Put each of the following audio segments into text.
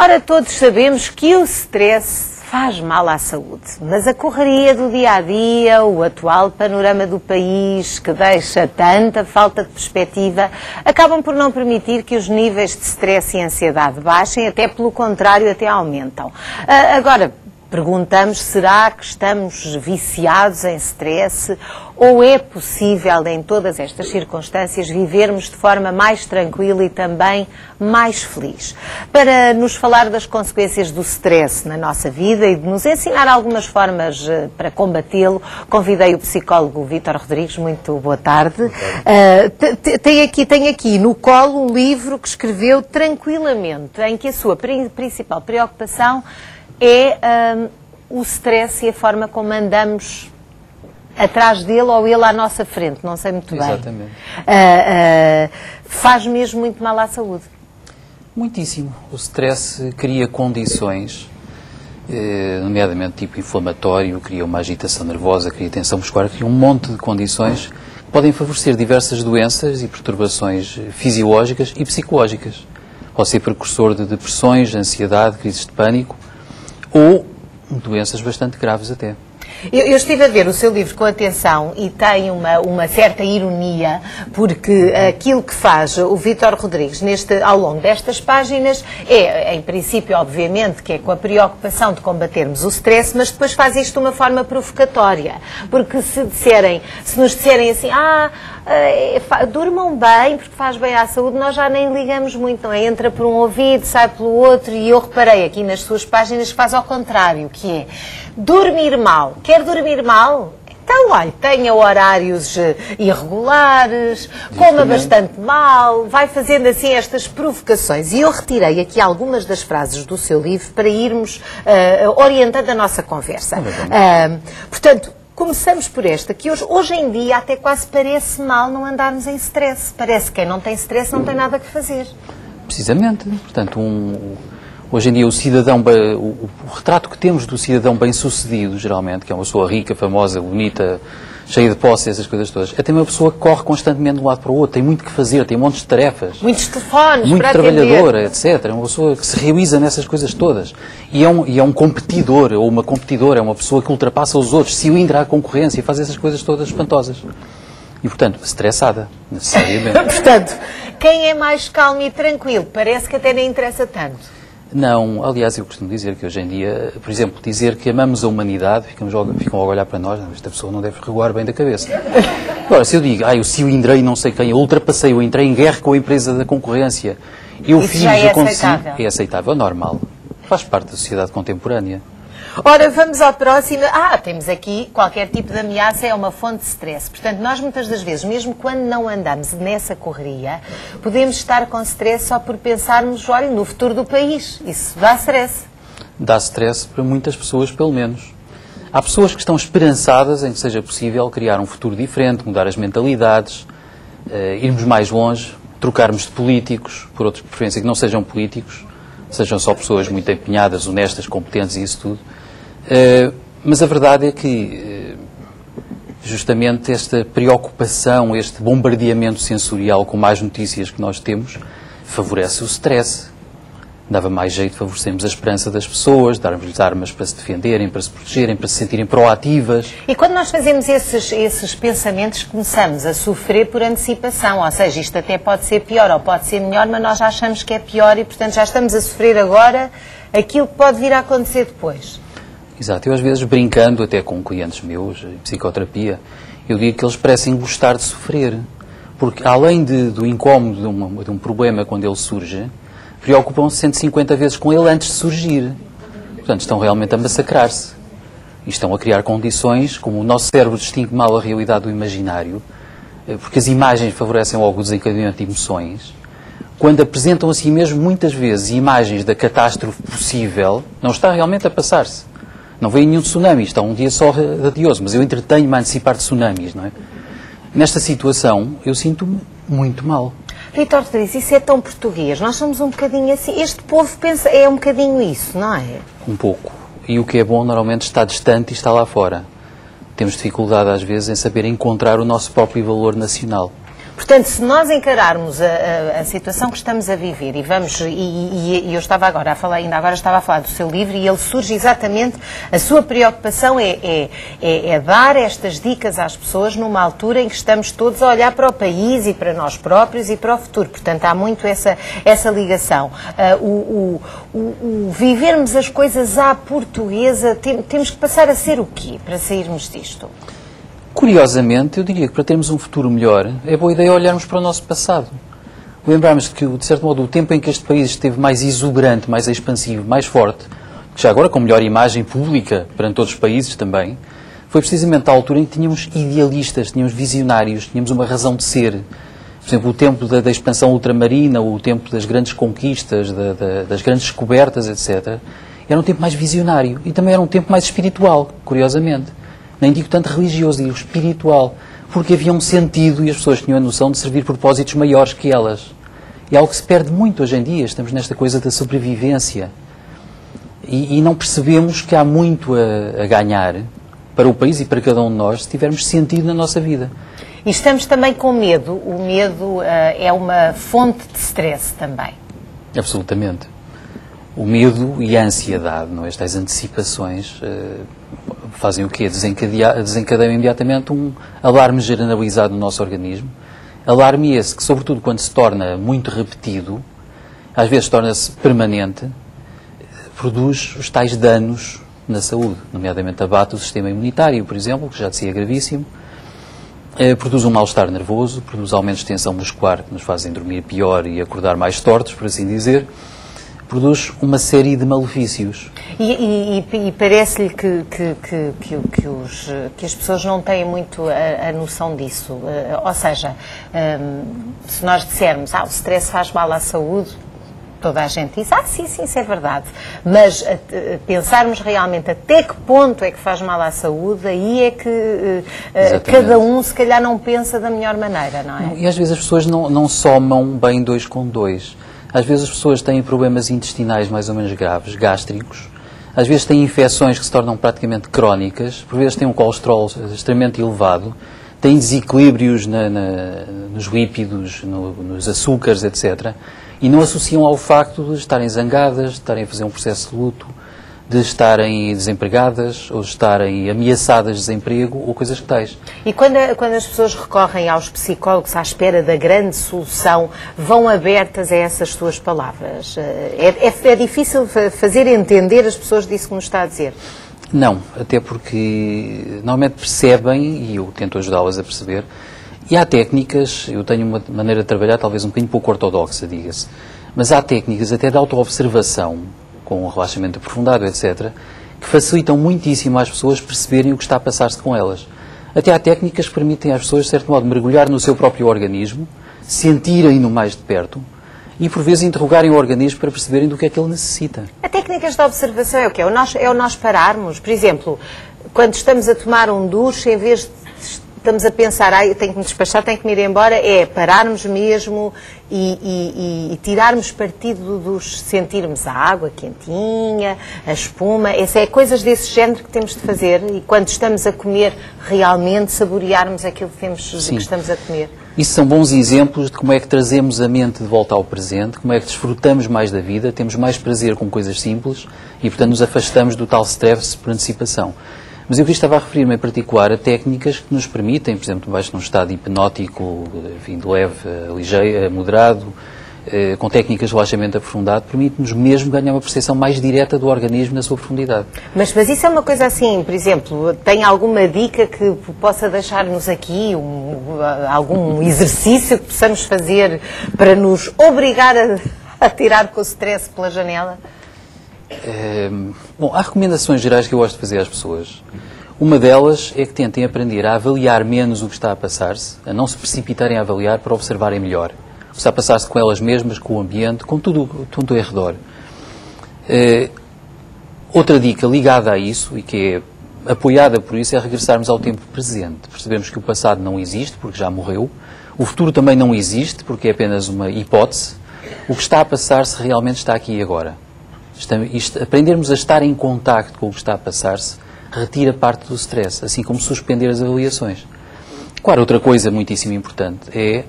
Ora, todos sabemos que o stress faz mal à saúde, mas a correria do dia-a-dia, o atual panorama do país, que deixa tanta falta de perspectiva, acabam por não permitir que os níveis de stress e ansiedade baixem, até pelo contrário, até aumentam. Agora, perguntamos, será que estamos viciados em stress ou é possível, em todas estas circunstâncias, vivermos de forma mais tranquila e também mais feliz? Para nos falar das consequências do stress na nossa vida e de nos ensinar algumas formas para combatê-lo, convidei o psicólogo Vítor Rodrigues. Muito boa tarde. Tem aqui no colo um livro que escreveu tranquilamente, em que a sua principal preocupação é o stress e a forma como andamos atrás dele ou ele à nossa frente, não sei muito bem. Exatamente. Faz mesmo muito mal à saúde. Muitíssimo. O stress cria condições, nomeadamente tipo inflamatório, cria uma agitação nervosa, cria tensão muscular, cria um monte de condições que podem favorecer diversas doenças e perturbações fisiológicas e psicológicas. Pode ser precursor de depressões, ansiedade, crises de pânico, ou doenças bastante graves até. Eu estive a ver o seu livro com atenção e tem uma certa ironia, porque aquilo que faz o Vítor Rodrigues ao longo destas páginas é, em princípio, obviamente, que é com a preocupação de combatermos o stress, mas depois faz isto de uma forma provocatória. Porque se nos disserem assim, durmam bem porque faz bem à saúde, nós já nem ligamos muito, não é? Entra por um ouvido, sai pelo outro, e eu reparei aqui nas suas páginas que faz ao contrário, que é dormir mal. Quer dormir mal? Então, olha, tenha horários irregulares, coma bastante mal, vai fazendo assim estas provocações. E eu retirei aqui algumas das frases do seu livro para irmos orientando a nossa conversa. Portanto, começamos por esta, que hoje em dia até quase parece mal não andarmos em stress. Parece que quem não tem stress não tem nada que fazer. Precisamente. Portanto, hoje em dia o retrato que temos do cidadão bem-sucedido, geralmente, que é uma pessoa rica, famosa, bonita, cheia de posse, essas coisas todas, é também uma pessoa que corre constantemente de um lado para o outro, tem muito que fazer, tem montes de tarefas. Muitos telefones muito para trabalhadora, etc. É uma pessoa que se realiza nessas coisas todas. E é um competidor, ou uma competidora, é uma pessoa que ultrapassa os outros, cilindra a concorrência e faz essas coisas todas espantosas. E, portanto, estressada, necessariamente. Portanto, quem é mais calmo e tranquilo, parece que até nem interessa tanto. Não, aliás, eu costumo dizer que hoje em dia, por exemplo, dizer que amamos a humanidade, ficam logo a olhar para nós, esta pessoa não deve regoar bem da cabeça. Agora, se eu digo, eu cilindrei não sei quem, eu ultrapassei, eu entrei em guerra com a empresa da concorrência, eu fiz, eu consegui, é aceitável, é normal, faz parte da sociedade contemporânea. Ora, vamos ao próximo. Temos aqui qualquer tipo de ameaça é uma fonte de stress. Portanto, nós muitas das vezes, mesmo quando não andamos nessa correria, podemos estar com stress só por pensarmos, olha, no futuro do país. Isso dá stress. Dá stress para muitas pessoas, pelo menos. Há pessoas que estão esperançadas em que seja possível criar um futuro diferente, mudar as mentalidades, irmos mais longe, trocarmos de políticos, por outros de preferência que não sejam políticos, sejam só pessoas muito empenhadas, honestas, competentes e isso tudo. Mas a verdade é que justamente esta preocupação, este bombardeamento sensorial com mais notícias que nós temos, favorece o stress. Dava mais jeito de favorecermos a esperança das pessoas, darmos-lhes armas para se defenderem, para se protegerem, para se sentirem proativas. E quando nós fazemos esses pensamentos, começamos a sofrer por antecipação, ou seja, isto até pode ser pior ou pode ser melhor, mas nós já achamos que é pior e, portanto, já estamos a sofrer agora aquilo que pode vir a acontecer depois. Exato. Eu, às vezes, brincando até com clientes meus, em psicoterapia, eu digo que eles parecem gostar de sofrer, porque além do incómodo de um problema quando ele surge, preocupam-se 150 vezes com ele antes de surgir. Portanto, estão realmente a massacrar-se. E estão a criar condições, como o nosso cérebro distingue mal a realidade do imaginário, porque as imagens favorecem logo o desencadeamento de emoções. Quando apresentam a si mesmo, muitas vezes, imagens da catástrofe possível, não está realmente a passar-se. Não vem nenhum tsunami, está um dia só radioso, mas eu entretenho-me a antecipar tsunamis, não é? Nesta situação, eu sinto-me muito mal. Vítor Rodrigues, isso é tão português, nós somos um bocadinho assim, este povo pensa, é um bocadinho isso, não é? Um pouco. E o que é bom normalmente está distante e está lá fora. Temos dificuldade às vezes em saber encontrar o nosso próprio valor nacional. Portanto, se nós encararmos a situação que estamos a viver e vamos, e eu estava agora a falar, ainda agora estava a falar do seu livro e ele surge exatamente, a sua preocupação é dar estas dicas às pessoas numa altura em que estamos todos a olhar para o país e para nós próprios e para o futuro. Portanto, há muito essa ligação. Vivermos as coisas à portuguesa, temos que passar a ser o quê para sairmos disto? Curiosamente, eu diria que para termos um futuro melhor, é boa ideia olharmos para o nosso passado. Lembrarmos que, de certo modo, o tempo em que este país esteve mais exuberante, mais expansivo, mais forte, que já agora com melhor imagem pública perante todos os países também, foi precisamente a altura em que tínhamos idealistas, tínhamos visionários, tínhamos uma razão de ser. Por exemplo, o tempo da expansão ultramarina, o tempo das grandes conquistas, das grandes descobertas, etc., era um tempo mais visionário e também era um tempo mais espiritual, curiosamente. Nem digo tanto religioso, digo espiritual, porque havia um sentido e as pessoas tinham a noção de servir propósitos maiores que elas. É algo que se perde muito hoje em dia, estamos nesta coisa da sobrevivência. E não percebemos que há muito a ganhar para o país e para cada um de nós se tivermos sentido na nossa vida. E estamos também com medo. O medo é uma fonte de stress também. Absolutamente. O medo e a ansiedade, não é? Estas antecipações fazem o quê? Desencadeiam imediatamente um alarme generalizado no nosso organismo. Alarme esse que, sobretudo quando se torna muito repetido, às vezes torna-se permanente, produz os tais danos na saúde, nomeadamente abate o sistema imunitário, por exemplo, que já de si é gravíssimo, produz um mal-estar nervoso, produz aumentos de tensão muscular que nos fazem dormir pior e acordar mais tortos, por assim dizer, produz uma série de malefícios. E parece-lhe que as pessoas não têm muito a noção disso. Ou seja, se nós dissermos o stress faz mal à saúde, toda a gente diz, sim, isso é verdade. Mas pensarmos realmente até que ponto é que faz mal à saúde, aí é que cada um se calhar não pensa da melhor maneira, não é? E às vezes as pessoas não somam bem 2 com 2. Às vezes as pessoas têm problemas intestinais mais ou menos graves, gástricos. Às vezes têm infecções que se tornam praticamente crónicas. Por vezes têm um colesterol extremamente elevado. Têm desequilíbrios nos lípidos, nos açúcares, etc. E não associam ao facto de estarem zangadas, de estarem a fazer um processo de luto, de estarem desempregadas ou de estarem ameaçadas de desemprego ou coisas que tais. E quando as pessoas recorrem aos psicólogos à espera da grande solução, vão abertas a essas suas palavras? É difícil fazer entender as pessoas disso que nos está a dizer? Não, até porque normalmente percebem, e eu tento ajudá-las a perceber, e há técnicas, eu tenho uma maneira de trabalhar talvez um bocadinho pouco ortodoxa, diga-se, mas há técnicas até de autoobservação, com um relaxamento aprofundado, etc., que facilitam muitíssimo às pessoas perceberem o que está a passar-se com elas. Até há técnicas que permitem às pessoas, de certo modo, mergulhar no seu próprio organismo, sentirem-no mais de perto e, por vezes, interrogarem o organismo para perceberem do que é que ele necessita. A técnicas de observação é o quê? É o nós pararmos. Por exemplo, quando estamos a tomar um duche, em vez de estamos a pensar, tenho que me despachar, tenho que me ir embora, é pararmos mesmo e tirarmos partido dos sentirmos a água quentinha, a espuma, coisas desse género que temos de fazer e quando estamos a comer realmente saborearmos aquilo que estamos a comer. Isso são bons exemplos de como é que trazemos a mente de volta ao presente, como é que desfrutamos mais da vida, temos mais prazer com coisas simples e, portanto, nos afastamos do tal stress por antecipação. Mas eu estava a referir-me em particular a técnicas que nos permitem, por exemplo, baixo num estado hipnótico, enfim, de leve, ligeiro, moderado, com técnicas de relaxamento aprofundado, permite-nos mesmo ganhar uma percepção mais direta do organismo na sua profundidade. Mas isso é uma coisa assim, por exemplo, tem alguma dica que possa deixar-nos aqui, algum exercício que possamos fazer para nos obrigar a tirar com o stress pela janela? Bom, há recomendações gerais que eu gosto de fazer às pessoas. Uma delas é que tentem aprender a avaliar menos o que está a passar-se, a não se precipitarem a avaliar para observarem melhor o que está a passar-se com elas mesmas, com o ambiente, com tudo ao redor. Outra dica ligada a isso, e que é apoiada por isso, é regressarmos ao tempo presente. Percebemos que o passado não existe, porque já morreu. O futuro também não existe, porque é apenas uma hipótese. O que está a passar-se realmente está aqui e agora. Aprendermos a estar em contacto com o que está a passar-se retira parte do stress, assim como suspender as avaliações. Claro, outra coisa muitíssimo importante é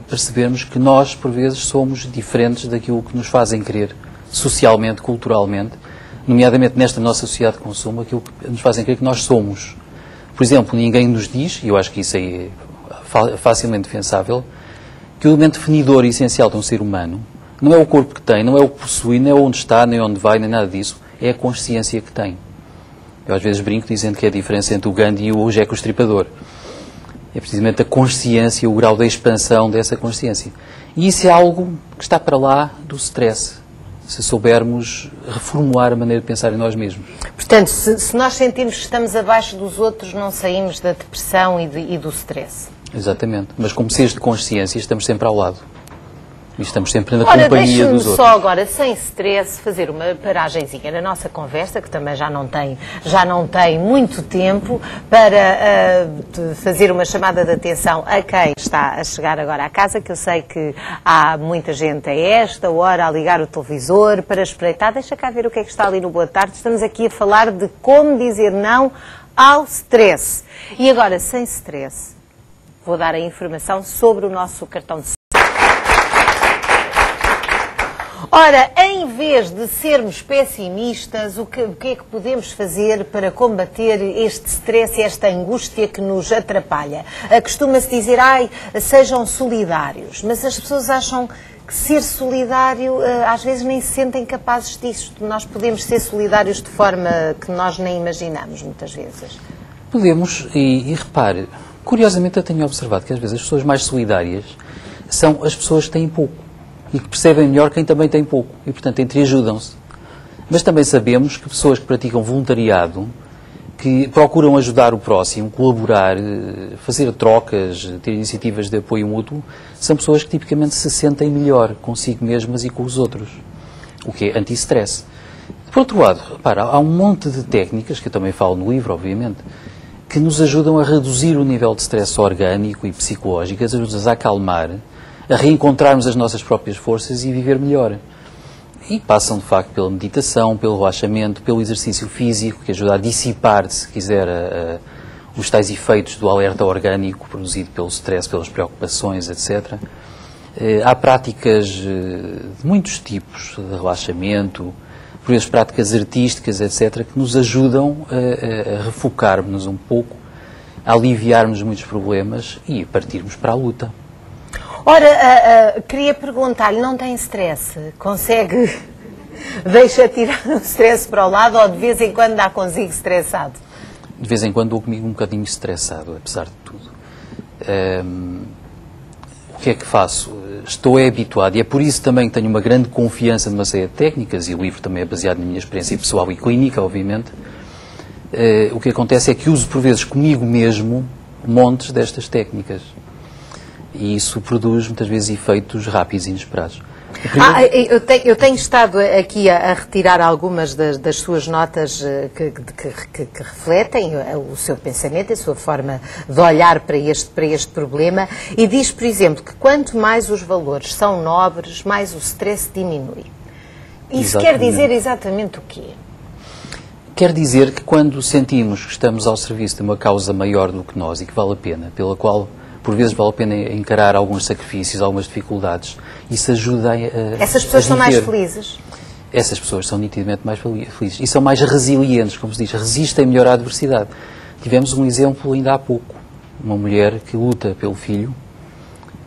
percebermos que nós, por vezes, somos diferentes daquilo que nos fazem crer socialmente, culturalmente, nomeadamente nesta nossa sociedade de consumo, aquilo que nos fazem crer que nós somos. Por exemplo, ninguém nos diz, e eu acho que isso é facilmente defensável, que o elemento definidor e essencial de um ser humano não é o corpo que tem, não é o que possui, nem é onde está, nem onde vai, nem nada disso, é a consciência que tem. Eu às vezes brinco dizendo que é a diferença entre o Gandhi e o Jeco Estripador. É precisamente a consciência, o grau da expansão dessa consciência. E isso é algo que está para lá do stress, se soubermos reformular a maneira de pensar em nós mesmos. Portanto, se nós sentimos que estamos abaixo dos outros, não saímos da depressão e do stress. Exatamente. Mas como seres de consciência, estamos sempre ao lado. E estamos sempre na companhia dos outros. Deixa-me só agora, sem stress, fazer uma paragenzinha na nossa conversa, que também já não tem muito tempo, para fazer uma chamada de atenção a quem está a chegar agora à casa, que eu sei que há muita gente a esta hora a ligar o televisor para espreitar. Deixa cá ver o que é que está ali no Boa Tarde. Estamos aqui a falar de como dizer não ao stress. E agora, sem stress, vou dar a informação sobre o nosso cartão de... Ora, em vez de sermos pessimistas, o que é que podemos fazer para combater este stress e esta angústia que nos atrapalha? Costuma-se dizer, sejam solidários, mas as pessoas acham que ser solidário, às vezes nem se sentem capazes disso. Nós podemos ser solidários de forma que nós nem imaginamos, muitas vezes. Podemos, e repare, curiosamente eu tenho observado que às vezes as pessoas mais solidárias são as pessoas que têm pouco e que percebem melhor quem também tem pouco e, portanto, entreajudam-se. Mas também sabemos que pessoas que praticam voluntariado, que procuram ajudar o próximo, colaborar, fazer trocas, ter iniciativas de apoio mútuo, são pessoas que tipicamente se sentem melhor consigo mesmas e com os outros, o que é anti-stress. Por outro lado, repara, há um monte de técnicas, que eu também falo no livro, obviamente, que nos ajudam a reduzir o nível de stress orgânico e psicológico, ajudam-nos a acalmar, a reencontrarmos as nossas próprias forças e viver melhor. E passam, de facto, pela meditação, pelo relaxamento, pelo exercício físico, que ajuda a dissipar, se quiser, os tais efeitos do alerta orgânico produzido pelo stress, pelas preocupações, etc. Há práticas de muitos tipos de relaxamento, por vezes práticas artísticas, etc., que nos ajudam a refocarmos um pouco, a aliviarmos muitos problemas e a partirmos para a luta. Ora, queria perguntar-lhe, não tem stress? Consegue, deixa tirar o stress para o lado ou de vez em quando dá consigo estressado? De vez em quando dou comigo um bocadinho estressado, apesar de tudo. O que é que faço? Estou habituado, e é por isso também que tenho uma grande confiança numa série de técnicas, e o livro também é baseado na minha experiência pessoal e clínica, obviamente. O que acontece é que uso, por vezes, comigo mesmo, montes destas técnicas. E isso produz, muitas vezes, efeitos rápidos e inesperados. Eu tenho estado aqui a retirar algumas das suas notas que refletem o seu pensamento, a sua forma de olhar para este problema, e diz, por exemplo, que quanto mais os valores são nobres, mais o stress diminui. Isso quer dizer exatamente o quê? Quer dizer que quando sentimos que estamos ao serviço de uma causa maior do que nós e que vale a pena, pela qual por vezes vale a pena encarar alguns sacrifícios, algumas dificuldades, isso ajuda a... Essas pessoas são mais felizes? Essas pessoas são nitidamente mais felizes e são mais resilientes, como se diz, resistem melhor à adversidade. Tivemos um exemplo ainda há pouco, uma mulher que luta pelo filho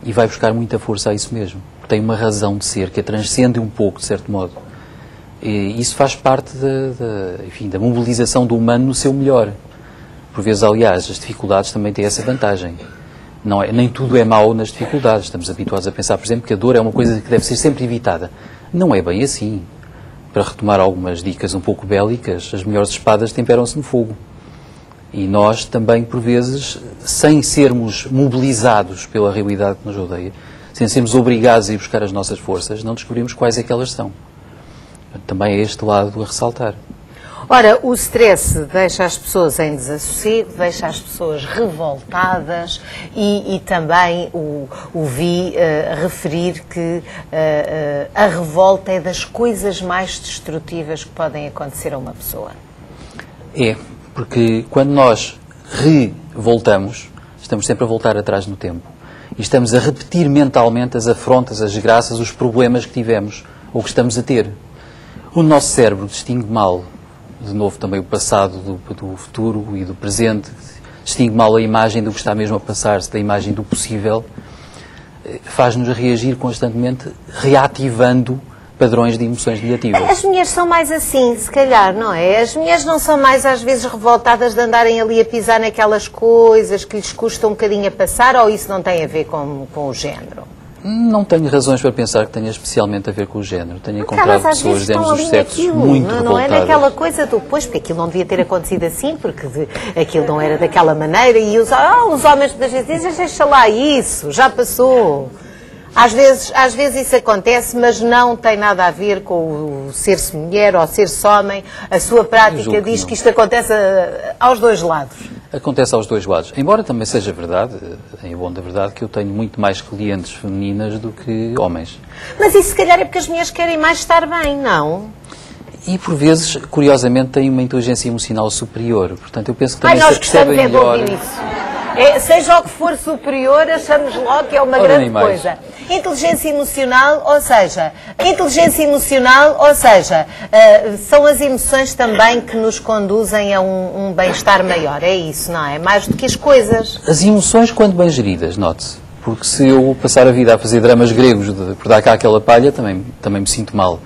e vai buscar muita força a isso mesmo. Tem uma razão de ser que a transcende um pouco, de certo modo. E isso faz parte da mobilização do humano no seu melhor. Por vezes, aliás, as dificuldades também têm essa vantagem. Nem tudo é mau nas dificuldades. Estamos habituados a pensar, por exemplo, que a dor é uma coisa que deve ser sempre evitada. Não é bem assim. Para retomar algumas dicas um pouco bélicas, as melhores espadas temperam-se no fogo. E nós também, por vezes, sem sermos mobilizados pela realidade que nos rodeia, sem sermos obrigados a ir buscar as nossas forças, não descobrimos quais é que elas são. Também é este lado a ressaltar. Ora, o stress deixa as pessoas em desassossego, deixa as pessoas revoltadas e também ouvi referir que a revolta é das coisas mais destrutivas que podem acontecer a uma pessoa. É, porque quando nós revoltamos, Estamos sempre a voltar atrás no tempo. E estamos a repetir mentalmente as afrontas, as desgraças, os problemas que tivemos ou que estamos a ter. O nosso cérebro distingue mal, de novo também o passado do futuro e do presente, distingue mal a imagem do que está mesmo a passar-se, da imagem do possível, faz-nos reagir constantemente, reativando padrões de emoções negativas. As mulheres são mais assim, se calhar, não é? As mulheres não são mais, às vezes, revoltadas de andarem ali a pisar naquelas coisas que lhes custa um bocadinho a passar, ou isso não tem a ver com o género? Não tenho razões para pensar que tenha especialmente a ver com o género. Tenho encontrado pessoas de ambos os sexos muito revoltadas. Não é naquela coisa do, pois, porque aquilo não devia ter acontecido assim, porque aquilo não era daquela maneira, e os homens muitas vezes dizem, deixa lá isso, já passou. Às vezes isso acontece, mas não tem nada a ver com o ser-se mulher ou ser-se homem. A sua prática diz que isto acontece aos dois lados. Acontece aos dois lados. Embora também seja verdade, em bom da verdade, que eu tenho muito mais clientes femininas do que homens. Mas isso se calhar é porque as mulheres querem mais estar bem, não? E por vezes, curiosamente, têm uma inteligência emocional superior. Portanto, eu penso que também nós se percebem melhor. Seja o que for superior, achamos logo que é uma grande coisa. Inteligência emocional, ou seja, são as emoções também que nos conduzem a um bem-estar maior, é isso, não é? Mais do que as coisas. As emoções, quando bem geridas, note-se. Porque se eu passar a vida a fazer dramas gregos por dar cá aquela palha, também me sinto mal.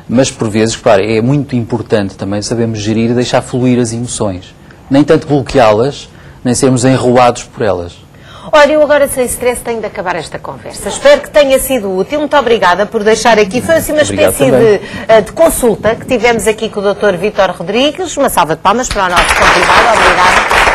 Mas, por vezes, claro, é muito importante também sabermos gerir e deixar fluir as emoções. Nem tanto bloqueá-las, nem sermos enrolados por elas. Olha, eu agora sem stress tenho de acabar esta conversa. Espero que tenha sido útil. Muito obrigada por deixar aqui. Foi assim uma espécie de consulta que tivemos aqui com o Dr. Vítor Rodrigues. Uma salva de palmas para o nosso convidado. Obrigada.